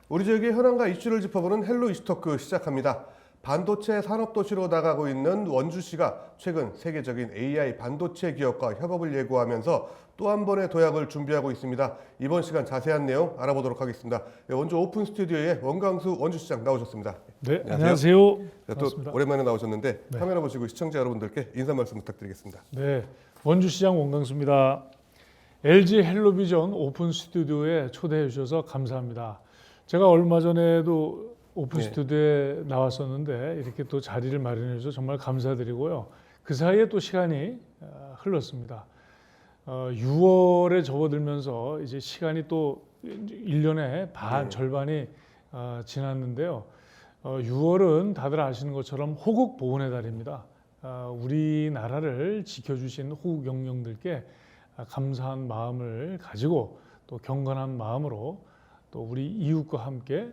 우리 지역의 현안과 이슈를 짚어보는 헬로 이슈토크 시작합니다. 반도체 산업도시로 나가고 있는 원주시가 최근 세계적인 AI 반도체 기업과 협업을 예고하면서 또 한 번의 도약을 준비하고 있습니다. 이번 시간 자세한 내용 알아보도록 하겠습니다. 원주 오픈 스튜디오에 원광수 원주시장 나오셨습니다. 네, 안녕하세요. 또 반갑습니다. 오랜만에 나오셨는데 네. 카메라 보시고 시청자 여러분들께 인사 말씀 부탁드리겠습니다. 네, 원주시장 원광수입니다. LG 헬로비전 오픈 스튜디오에 초대해 주셔서 감사합니다. 제가 얼마 전에도 오픈 네. 스튜디오에 나왔었는데 이렇게 또 자리를 마련해 주셔서 정말 감사드리고요. 그 사이에 또 시간이 흘렀습니다. 6월에 접어들면서 이제 시간이 또 1년의 반 네. 절반이 지났는데요. 6월은 다들 아시는 것처럼 호국 보훈의 달입니다. 우리나라를 지켜주신 호국 영령들께 감사한 마음을 가지고 또 경건한 마음으로 또 우리 이웃과 함께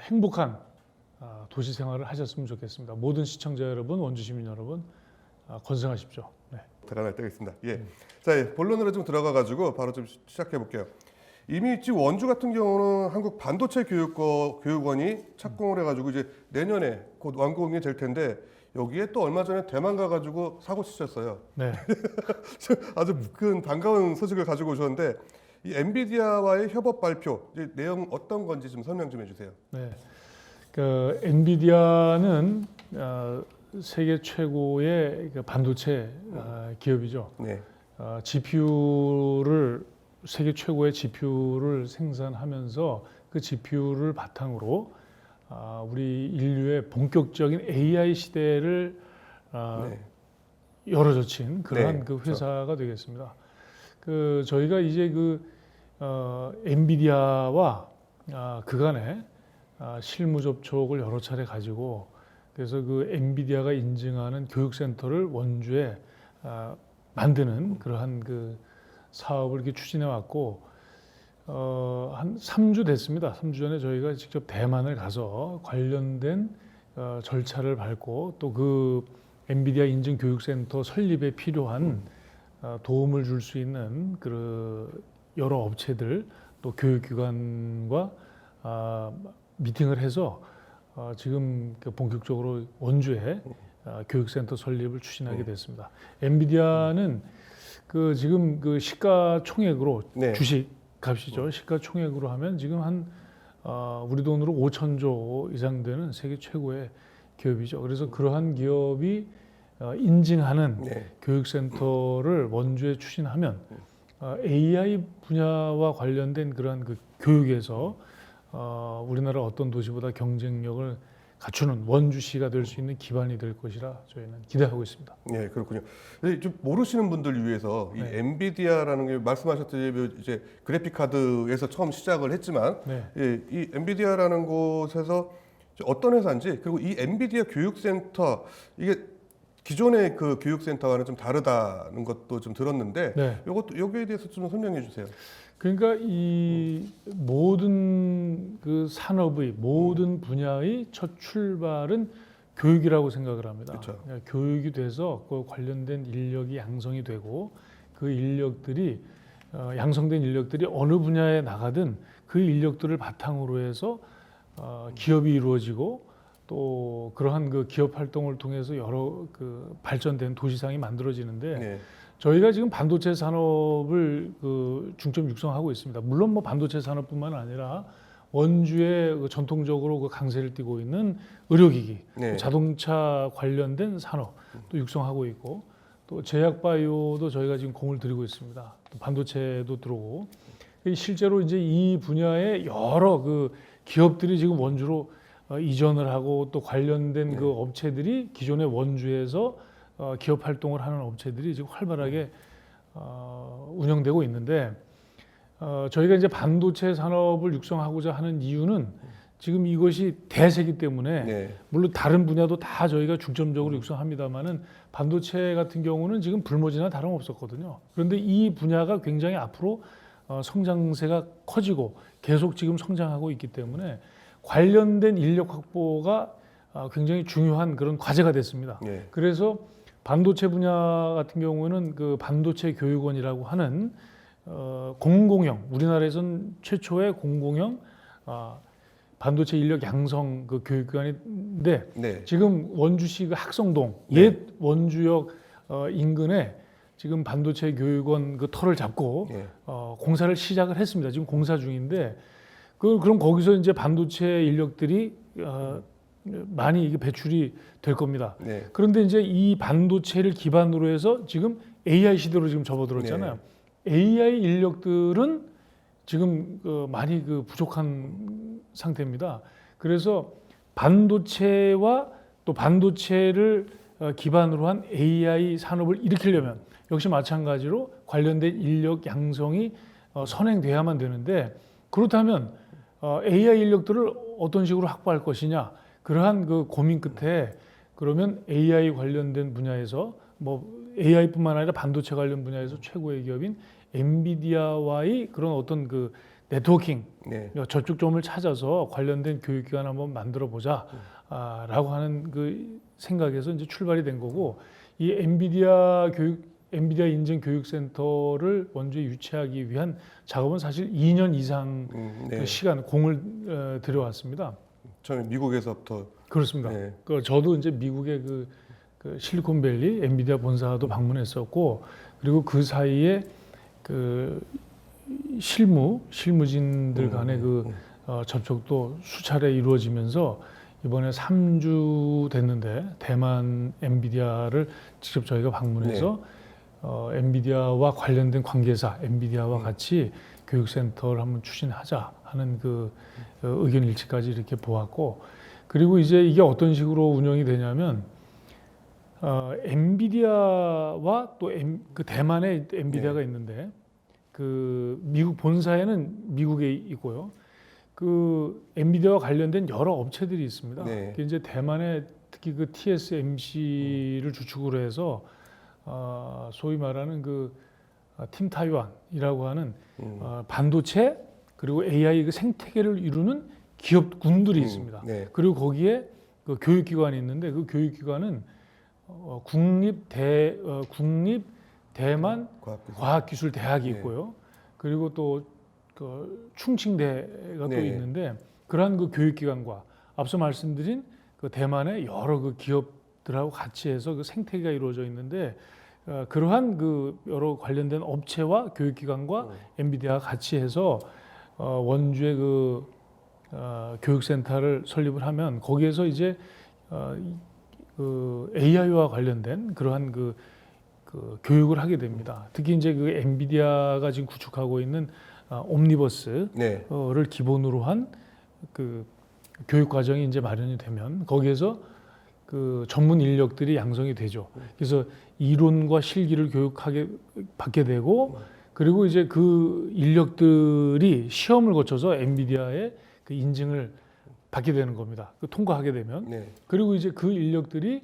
행복한 도시 생활을 하셨으면 좋겠습니다. 모든 시청자 여러분, 원주 시민 여러분 건승하십시오. 네. 들어갈 때가 있습니다. 예. 자, 본론으로 좀 들어가가지고 바로 좀 시작해 볼게요. 이미 지금 원주 같은 경우는 한국 반도체 교육원이 착공을 해가지고 이제 내년에 곧 완공이 될 텐데 여기에 또 얼마 전에 대만 가가지고 사고 치셨어요. 네. 아주 큰 반가운 소식을 가지고 오셨는데 이 엔비디아와의 협업 발표 이제 내용 어떤 건지 좀 설명 좀 해주세요. 네. 그 엔비디아는 세계 최고의 그 반도체 기업이죠. 네. GPU를 세계 최고의 GPU를 생산하면서 그 GPU를 바탕으로 우리 인류의 본격적인 AI 시대를 네. 열어젖힌 그러한 네, 그 그렇죠. 회사가 되겠습니다. 그 저희가 이제 엔비디아와 그간에 실무 접촉을 여러 차례 가지고 그래서 그 엔비디아가 인증하는 교육센터를 원주에 만드는 그러한 그 사업을 이렇게 추진해 왔고 한 3주 됐습니다. 3주 전에 저희가 직접 대만을 가서 관련된 절차를 밟고 또 그 엔비디아 인증 교육센터 설립에 필요한 도움을 줄 수 있는 그 여러 업체들 또 교육기관과 미팅을 해서 지금 본격적으로 원주에 교육센터 설립을 추진하게 됐습니다. 엔비디아는 그 지금 그 시가총액으로 네. 주식 값이죠. 시가총액으로 하면 지금 한 우리 돈으로 5천조 이상 되는 세계 최고의 기업이죠. 그래서 그러한 기업이 인증하는 네. 교육센터를 원주에 추진하면 AI 분야와 관련된 그러한 그 교육에서 우리나라 어떤 도시보다 경쟁력을 갖추는 원주시가 될 수 있는 기반이 될 것이라 저희는 기대하고 있습니다. 네, 그렇군요. 근데 좀 모르시는 분들 위해서 이 네. 엔비디아라는 게 말씀하셨듯이 이제 그래픽 카드에서 처음 시작을 했지만 네. 예, 이 엔비디아라는 곳에서 어떤 회사인지 그리고 이 엔비디아 교육센터 이게 기존의 그 교육센터와는 좀 다르다는 것도 좀 들었는데 네. 이것도 여기에 대해서 좀 설명해 주세요. 그러니까 이 모든 그 산업의 모든 분야의 첫 출발은 교육이라고 생각을 합니다. 그렇죠. 그러니까 교육이 돼서 그 관련된 인력이 양성이 되고 그 인력들이 양성된 인력들이 어느 분야에 나가든 그 인력들을 바탕으로 해서 기업이 이루어지고 또 그러한 그 기업 활동을 통해서 여러 그 발전된 도시상이 만들어지는데 네. 저희가 지금 반도체 산업을 그 중점 육성하고 있습니다. 물론 뭐 반도체 산업뿐만 아니라 원주에 그 전통적으로 그 강세를 띠고 있는 의료기기, 네. 자동차 관련된 산업 또 육성하고 있고 또 제약바이오도 저희가 지금 공을 들이고 있습니다. 또 반도체도 들어오고 실제로 이제 이 분야에 여러 그 기업들이 지금 원주로 이전을 하고 또 관련된 그 업체들이 기존의 원주에서 기업 활동을 하는 업체들이 지금 활발하게 운영되고 있는데 저희가 이제 반도체 산업을 육성하고자 하는 이유는 지금 이것이 대세이기 때문에 네. 물론 다른 분야도 다 저희가 중점적으로 육성합니다만은 반도체 같은 경우는 지금 불모지나 다름없었거든요. 그런데 이 분야가 굉장히 앞으로 성장세가 커지고 계속 지금 성장하고 있기 때문에 관련된 인력 확보가 굉장히 중요한 그런 과제가 됐습니다. 네. 그래서 반도체 분야 같은 경우는 그 반도체 교육원이라고 하는 공공형, 우리나라에선 최초의 공공형 반도체 인력 양성 그 교육기관인데 네. 지금 원주시 그 학성동 네. 옛 원주역 인근에 지금 반도체 교육원 그 터를 잡고 예. 공사를 시작을 했습니다. 지금 공사 중인데 그럼 거기서 이제 반도체 인력들이 많이 이게 배출이 될 겁니다. 네. 그런데 이제 이 반도체를 기반으로 해서 지금 AI 시대로 지금 접어들었잖아요. AI 인력들은 지금 많이 부족한 상태입니다. 그래서 반도체와 또 반도체를 기반으로 한 AI 산업을 일으키려면 역시 마찬가지로 관련된 인력 양성이 선행돼야만 되는데 그렇다면 AI 인력들을 어떤 식으로 확보할 것이냐 그러한 그 고민 끝에 그러면 AI 관련된 분야에서 뭐 AI뿐만 아니라 반도체 관련 분야에서 최고의 기업인 엔비디아와의 그런 어떤 그 네트워킹 네. 접촉점을 찾아서 관련된 교육기관 한번 만들어 보자라고 하는 그 생각에서 이제 출발이 된 거고 이 엔비디아 인증 교육센터를 원주에 유치하기 위한 작업은 사실 2년 이상 네. 그 시간 공을 들여왔습니다. 처음에 미국에서부터 그렇습니다. 네. 저도 이제 미국의 그 실리콘밸리 엔비디아 본사도 방문했었고 그리고 그 사이에 그 실무진들 간의 접촉도 수차례 이루어지면서 이번에 3주 됐는데 대만 엔비디아를 직접 저희가 방문해서 엔비디아와 관련된 관계사 엔비디아와 같이 교육센터를 한번 추진하자 하는 그 의견 일치까지 이렇게 보았고 그리고 이제 이게 어떤 식으로 운영이 되냐면 엔비디아와 또 그 대만에 엔비디아가 있는데 그 미국 본사에는 미국에 있고요. 그 엔비디아와 관련된 여러 업체들이 있습니다. 네. 이제 대만에 특히 그 TSMC를 주축으로 해서 소위 말하는 그 팀 타이완이라고 하는 반도체 그리고 AI 그 생태계를 이루는 기업군들이 있습니다. 네. 그리고 거기에 그 교육기관이 있는데 그 교육기관은 국립 대만 과학기술대학이 있고요. 그리고 또 그 충칭대가 또 있는데 그러한 그 교육기관과 앞서 말씀드린 그 대만의 여러 그 기업들하고 같이 해서 그 생태계가 이루어져 있는데 그러한 그 여러 관련된 업체와 교육기관과 엔비디아가 같이 해서 원주의 그 교육센터를 설립을 하면 거기에서 이제 그 AI와 관련된 그러한 그 교육을 하게 됩니다. 특히 이제 그 엔비디아가 지금 구축하고 있는 옴니버스를 기본으로 한 그 교육 과정이 이제 마련이 되면 거기에서 그 전문 인력들이 양성이 되죠. 그래서 이론과 실기를 받게 되고 그리고 이제 그 인력들이 시험을 거쳐서 엔비디아의 그 인증을 받게 되는 겁니다. 통과하게 되면 그리고 이제 그 인력들이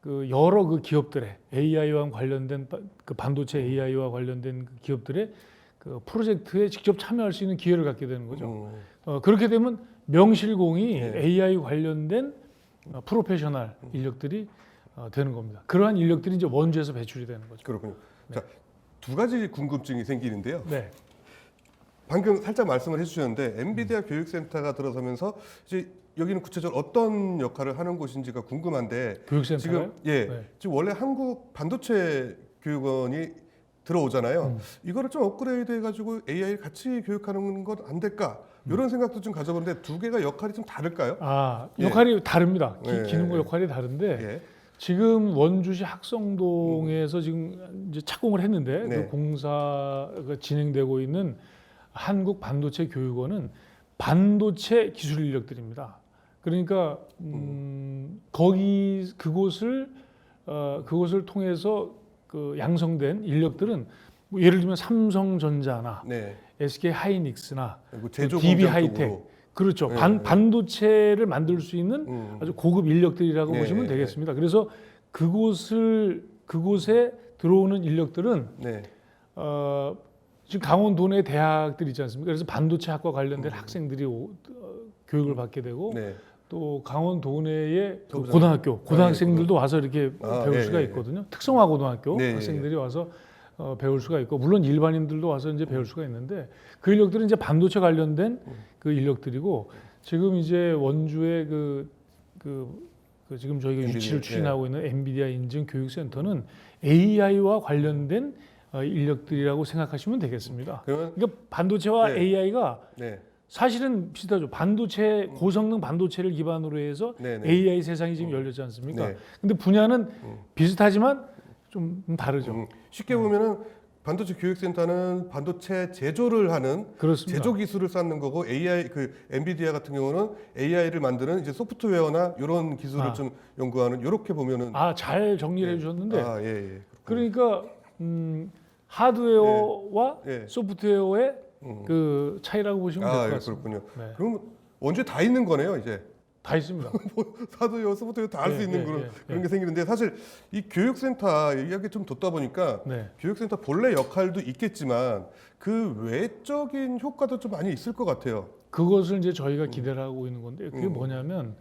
그 여러 그 기업들의 AI와 관련된 그 반도체 AI와 관련된 그 기업들의 그 프로젝트에 직접 참여할 수 있는 기회를 갖게 되는 거죠. 그렇게 되면 명실공히 AI 관련된 프로페셔널 인력들이 되는 겁니다. 그러한 인력들이 이제 원주에서 배출이 되는 거죠. 그렇군요. 자, 두 가지 궁금증이 생기는데요. 네. 방금 살짝 말씀을 해주셨는데 엔비디아 교육센터가 들어서면서 이제 여기는 구체적으로 어떤 역할을 하는 곳인지가 궁금한데 교육센터요? 지금 원래 한국 반도체 교육원이 들어오잖아요. 이거를 좀 업그레이드해가지고 AI 같이 교육하는 건 안 될까? 이런 생각도 좀 가져보는데 두 개가 역할이 좀 다를까요? 역할이 다릅니다. 기능과 역할이 다른데 지금 원주시 학성동에서 지금 이제 착공을 했는데 그 공사가 진행되고 있는 한국 반도체 교육원은 반도체 기술 인력들입니다. 그러니까 그곳을 통해서 그 양성된 인력들은 뭐 예를 들면 삼성전자나 SK 하이닉스나 DB 하이텍 그렇죠. 반도체를 만들 수 있는 아주 고급 인력들이라고 보시면 되겠습니다. 그래서 그곳에 들어오는 인력들은 지금 강원도 내 대학들 있지 않습니까? 그래서 반도체학과 관련된 학생들이 교육을 받게 되고 또 강원도 내의 고등학생들도 와서 이렇게 배울 수가 있거든요. 특성화 고등학교 학생들이 와서 배울 수가 있고 물론 일반인들도 와서 이제 배울 수가 있는데 그 인력들은 이제 반도체 관련된 그 인력들이고 지금 이제 원주의 지금 저희가 엔비디아, 유치를 추진하고 있는 엔비디아 인증 교육센터는 AI와 관련된 인력들이라고 생각하시면 되겠습니다. 그러면 그러니까 반도체와 네. AI가 네, 사실은 비슷하죠. 반도체 고성능 반도체를 기반으로 해서 네, 네. AI 세상이 지금 열렸지 않습니까? 네. 근데 분야는 비슷하지만 좀 다르죠. 쉽게 보면은 반도체 교육센터는 반도체 제조를 하는 그렇습니다. 제조 기술을 쌓는 거고 AI 그 엔비디아 같은 경우는 AI를 만드는 이제 소프트웨어나 이런 기술을 좀 연구하는 이렇게 보면은 잘 정리를 해주셨는데 예, 예. 그러니까 하드웨어와 예. 소프트웨어의 그 차이라고 보시면 될 것 예, 같습니다. 그렇군요. 네. 그럼 원주에 다 있는 거네요, 이제. 다 있습니다. 하드웨어, 소프트웨어 다 할 수 예, 있는 예, 그런 예, 그런 게 생기는데 사실 이 교육센터 이야기 좀 듣다 보니까 네. 교육센터 본래 역할도 있겠지만 그 외적인 효과도 좀 많이 있을 것 같아요. 그것을 이제 저희가 기대를 하고 있는 건데 그게 뭐냐면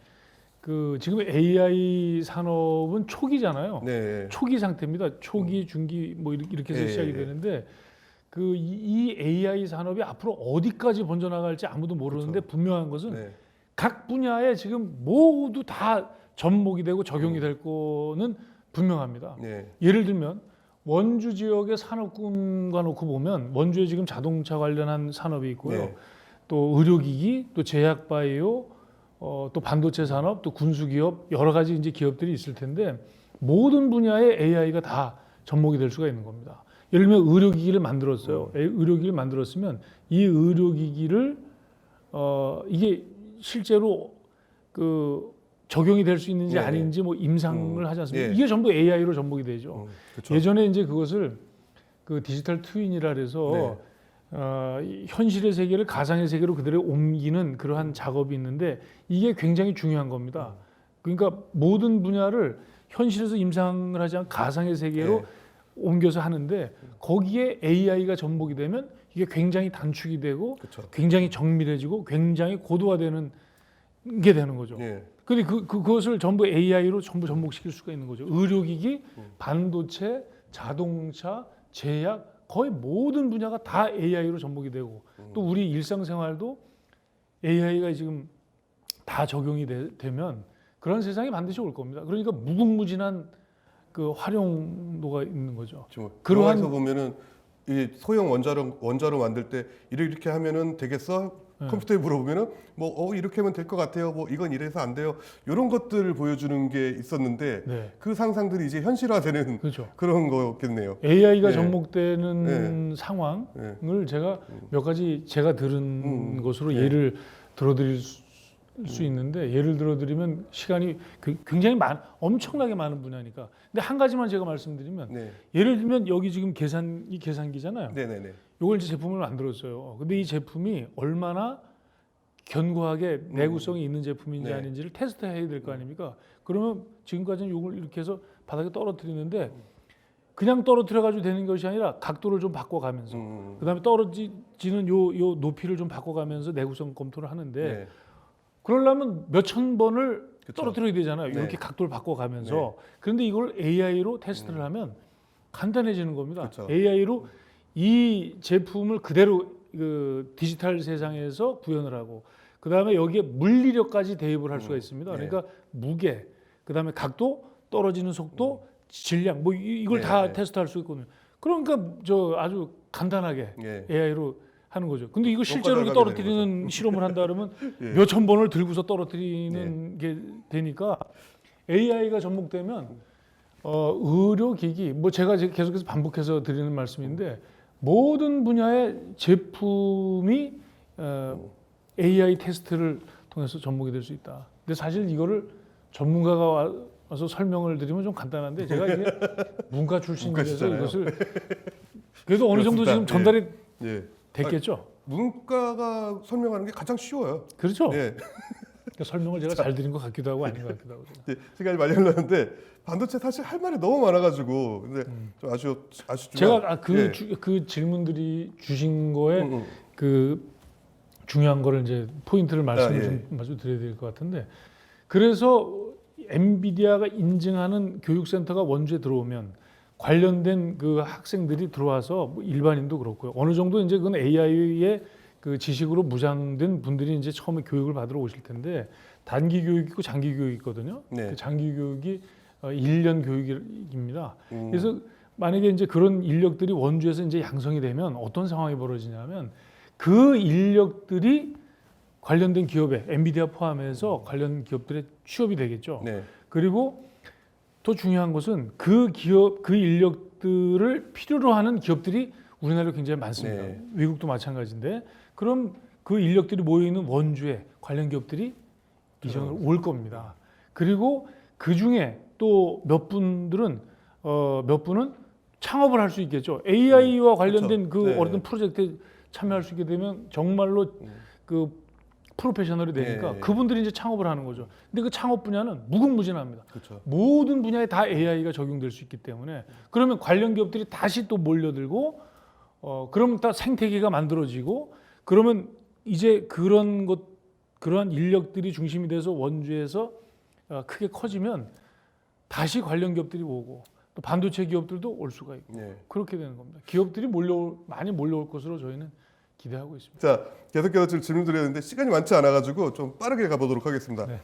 그 지금 AI 산업은 초기잖아요. 네. 초기 상태입니다. 초기, 중기 뭐 이렇게 해서 예, 시작이 예. 되는데 그 이 AI 산업이 앞으로 어디까지 번져나갈지 아무도 모르는데 분명한 것은 네. 각 분야에 지금 모두 다 접목이 되고 적용이 될 거는 분명합니다. 네. 예를 들면 원주 지역의 산업군과 놓고 보면 원주에 지금 자동차 관련한 산업이 있고요. 네. 또 의료기기, 또 제약바이오, 또 반도체 산업, 또 군수기업 여러 가지 이제 기업들이 있을 텐데 모든 분야에 AI가 다 접목이 될 수가 있는 겁니다. 예를 들면 의료기기를 만들었어요. 의료기기를 만들었으면 이 의료기기를 이게 실제로 그 적용이 될 수 있는지 네네. 아닌지 뭐 임상을 하지 않습니까? 예. 이게 전부 AI로 접목이 되죠. 그렇죠. 예전에 이제 그것을 그 디지털 트윈이라 해서 이 현실의 세계를 가상의 세계로 그대로 옮기는 그러한 작업이 있는데 이게 굉장히 중요한 겁니다. 그러니까 모든 분야를 현실에서 임상을 하지 않고 가상의 세계로 네. 옮겨서 하는데 거기에 AI가 접목이 되면 이게 굉장히 단축이 되고 그렇죠. 굉장히 정밀해지고 굉장히 고도화되는 게 되는 거죠. 예. 근데 그것을 전부 AI로 전부 접목시킬 수가 있는 거죠. 의료기기, 반도체, 자동차, 제약 거의 모든 분야가 다 AI로 접목이 되고 또 우리 일상생활도 AI가 지금 다 적용이 되면 그런 세상이 반드시 올 겁니다. 그러니까 무궁무진한 그 활용도가 있는 거죠. 지금 그러한- 영화에서 보면은 이 소형 원자로 만들 때 이렇게 하면은 되겠어? 네. 컴퓨터에 물어보면은 뭐 이렇게 하면 될 것 같아요. 뭐 이건 이래서 안 돼요. 이런 것들을 보여주는 게 있었는데 네, 그 상상들이 이제 현실화되는 그렇죠. 그런 거겠네요. AI가 네. 접목되는 상황을 제가 몇 가지 제가 들은 것으로 네. 예를 들어드릴 수 있는데 예를 들어드리면 시간이 굉장히 엄청나게 많은 분야니까. 근데 한 가지만 제가 말씀드리면 네, 예를 들면 여기 지금 계산기잖아요. 네, 네, 네. 이걸 이제 제품을 만들었어요. 근데 이 제품이 얼마나 견고하게 내구성이 있는 제품인지 네. 아닌지를 테스트해야 될 거 아닙니까? 그러면 지금까지는 이걸 이렇게 해서 바닥에 떨어뜨리는데 그냥 떨어뜨려가지고 되는 것이 아니라 각도를 좀 바꿔가면서 그다음에 떨어지는 요 높이를 좀 바꿔가면서 내구성 검토를 하는데 네. 그러려면 몇천 번을 그쵸. 떨어뜨려야 되잖아요. 네. 이렇게 각도를 바꿔가면서. 그런데 이걸 AI로 테스트를 하면 간단해지는 겁니다. 그쵸. AI로 이 제품을 그대로 그 디지털 세상에서 구현을 하고 그 다음에 여기에 물리력까지 대입을 할 수가 있습니다. 네. 그러니까 무게, 그 다음에 각도, 떨어지는 속도, 질량 뭐 이걸 네, 다 네. 테스트할 수 있거든요. 그러니까 저 아주 간단하게 예. AI로 하는 거죠. 근데 이거 실제로 이렇게 손가락 하게 떨어뜨리는 실험을 한다 그러면 예. 몇천 번을 들고서 떨어뜨리는 게 되니까 AI가 접목되면 의료기기 뭐 제가 계속해서 반복해서 드리는 말씀인데 모든 분야의 제품이 AI 테스트를 통해서 접목이 될 수 있다. 근데 사실 이거를 전문가가 와서 설명을 드리면 좀 간단한데 제가 이게 문과 출신이라서 문과시잖아요. 이것을 그래도 어느 정도 그렇습니다. 지금 전달이 예. 됐겠죠. 문과가 설명하는 게 가장 쉬워요. 그렇죠. 예. 그러니까 설명을 제가 잘 드린 것 같기도 하고 아닌 것 같기도 하고. 이제 시간이 많이 흘렀는데 반도체 사실 할 말이 너무 많아가지고 근데 좀 아쉽지만 제가 예. 그 질문들이 주신 거에 음. 그 중요한 거를 이제 포인트를 말씀드려야 될 것 같은데 그래서 엔비디아가 인증하는 교육센터가 원주에 들어오면 관련된 그 학생들이 들어와서 뭐 일반인도 그렇고요. 어느 정도 이제 그건 AI의 그 지식으로 무장된 분들이 이제 처음에 교육을 받으러 오실 텐데 단기 교육 있고 장기 교육이 있거든요. 네. 그 장기 교육이 1년 교육입니다. 그래서 만약에 이제 그런 인력들이 원주에서 이제 양성이 되면 어떤 상황이 벌어지냐면 그 인력들이 관련된 기업에 엔비디아 포함해서 관련 기업들에 취업이 되겠죠. 네. 그리고 더 중요한 것은 그 기업, 그 인력들을 필요로 하는 기업들이 우리나라에 굉장히 많습니다. 네. 외국도 마찬가지인데 그럼 그 인력들이 모여 있는 원주에 관련 기업들이 이전을 올 겁니다. 그리고 그 중에 또 몇 분들은 몇 분은 창업을 할 수 있겠죠. AI와 관련된 그 네. 어떤 프로젝트에 참여할 수 있게 되면 정말로 그 프로페셔널이 되니까 네. 그분들이 이제 창업을 하는 거죠. 근데 그 창업 분야는 무궁무진합니다. 그렇죠. 모든 분야에 다 AI가 적용될 수 있기 때문에 그러면 관련 기업들이 다시 또 몰려들고 그러면 다 생태계가 만들어지고 그러면 이제 그러한 인력들이 중심이 돼서 원주에서 크게 커지면 다시 관련 기업들이 오고 또 반도체 기업들도 올 수가 있고 네. 그렇게 되는 겁니다. 기업들이 많이 몰려올 것으로 저희는 기대하고 있습니다. 자, 계속해서 질문 드렸는데 시간이 많지 않아가지고 좀 빠르게 가보도록 하겠습니다. 네.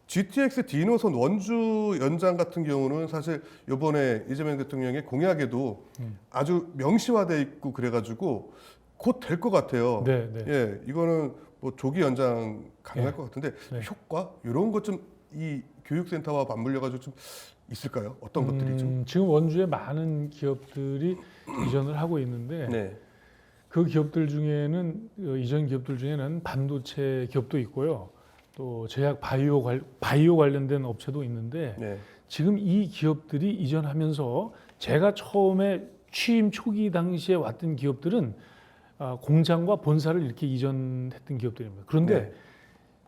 GTX D 노선 원주 연장 같은 경우는 사실 이번에 이재명 대통령의 공약에도 아주 명시화돼 있고 그래가지고 곧 될 것 같아요. 네, 네. 예, 이거는 뭐 조기 연장 가능할 네. 것 같은데 네. 효과 이런 것 좀 이 교육센터와 맞물려 가지고 좀 있을까요? 어떤 것들이 좀? 지금 원주에 많은 기업들이 이전을 하고 있는데 네, 그 기업들 중에는 이전 기업들 중에는 반도체 기업도 있고요. 또 제약 바이오 관련된 업체도 있는데 네, 지금 이 기업들이 이전하면서 제가 처음에 취임 초기 당시에 왔던 기업들은 공장과 본사를 이렇게 이전했던 기업들입니다. 그런데 네.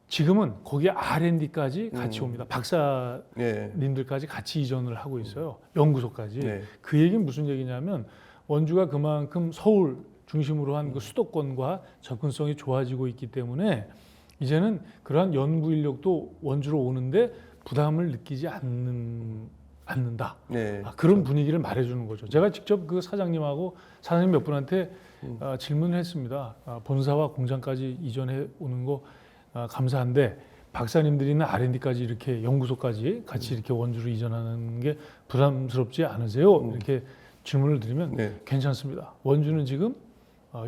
지금은 거기에 R&D까지 같이 옵니다. 네, 박사님들까지 같이 이전을 하고 있어요. 연구소까지. 네, 그 얘기는 무슨 얘기냐면 원주가 그만큼 서울 중심으로 한 그 수도권과 접근성이 좋아지고 있기 때문에 이제는 그러한 연구 인력도 원주로 오는데 부담을 느끼지 않는다. 네. 그런 분위기를 말해주는 거죠. 제가 직접 그 사장님 몇 분한테 질문을 했습니다. 본사와 공장까지 이전해 오는 거 감사한데 박사님들이나 R&D까지 이렇게 연구소까지 같이 이렇게 원주로 이전하는 게 부담스럽지 않으세요? 이렇게 질문을 드리면 네. 괜찮습니다. 원주는 지금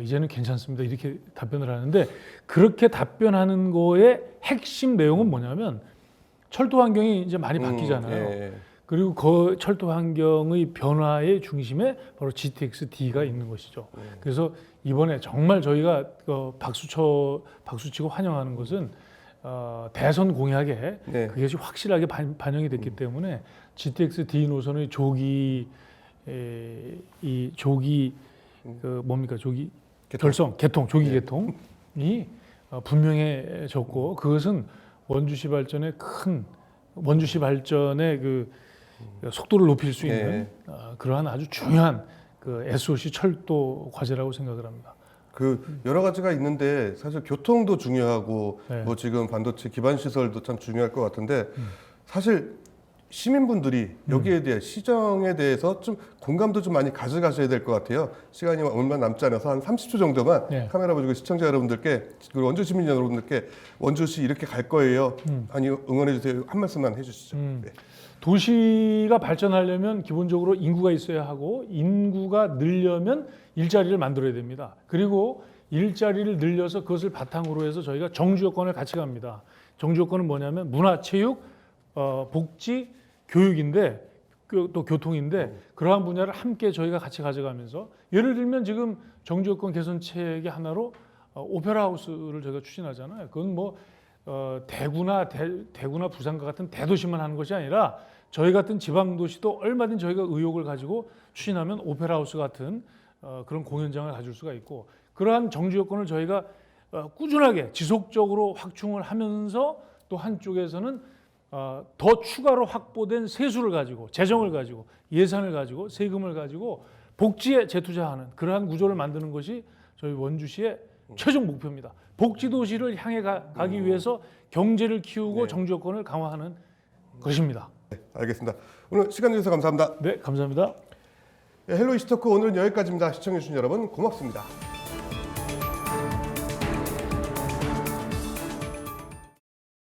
이제는 괜찮습니다. 이렇게 답변을 하는데 그렇게 답변하는 거의 핵심 내용은 뭐냐면 철도 환경이 이제 많이 바뀌잖아요. 예, 그리고 그 철도 환경의 변화의 중심에 바로 GTX-D가 있는 것이죠. 그래서 이번에 정말 저희가 박수치고 환영하는 것은 대선 공약에 네. 그것이 확실하게 반영이 됐기 때문에 GTX-D 노선의 조기 조기 네. 개통이 분명해졌고 그것은 원주시 발전의 그 속도를 높일 수 있는 그러한 아주 중요한 그 SOC 철도 과제라고 생각을 합니다. 그 여러 가지가 있는데 사실 교통도 중요하고 네. 뭐 지금 반도체 기반 시설도 참 중요할 것 같은데 사실 시민분들이 여기에 대해 시정에 대해서 좀 공감도 좀 많이 가져가셔야 될 것 같아요. 시간이 얼마 남지 않아서 한 30초 정도만 네. 카메라 보시고 시청자 여러분들께 그리고 원주 시민 여러분들께 원주시 이렇게 갈 거예요. 아니 응원해 주세요. 한 말씀만 해주시죠. 네. 도시가 발전하려면 기본적으로 인구가 있어야 하고 인구가 늘려면 일자리를 만들어야 됩니다. 그리고 일자리를 늘려서 그것을 바탕으로 해서 저희가 정주 여건을 같이 갑니다. 정주 여건은 뭐냐면 문화, 체육, 복지, 교육인데 또 교통인데 그러한 분야를 함께 저희가 같이 가져가면서 예를 들면 지금 정주 여건 개선책의 하나로 오페라 하우스를 저희가 추진하잖아요. 그건 뭐 대구나 부산과 같은 대도시만 하는 것이 아니라 저희 같은 지방 도시도 얼마든 저희가 의욕을 가지고 추진하면 오페라 하우스 같은 그런 공연장을 가질 수가 있고 그러한 정주 여건을 저희가 꾸준하게 지속적으로 확충을 하면서 또 한쪽에서는 더 추가로 확보된 세수를 가지고 재정을 가지고 예산을 가지고 세금을 가지고 복지에 재투자하는 그러한 구조를 만드는 것이 저희 원주시의 최종 목표입니다. 복지 도시를 향해 가기 위해서 경제를 키우고 정주 여건을 강화하는 것입니다. 네, 알겠습니다. 오늘 시간 주셔서 감사합니다. 네, 감사합니다. 헬로 이슈토크 오늘은 여기까지입니다. 시청해주신 여러분 고맙습니다.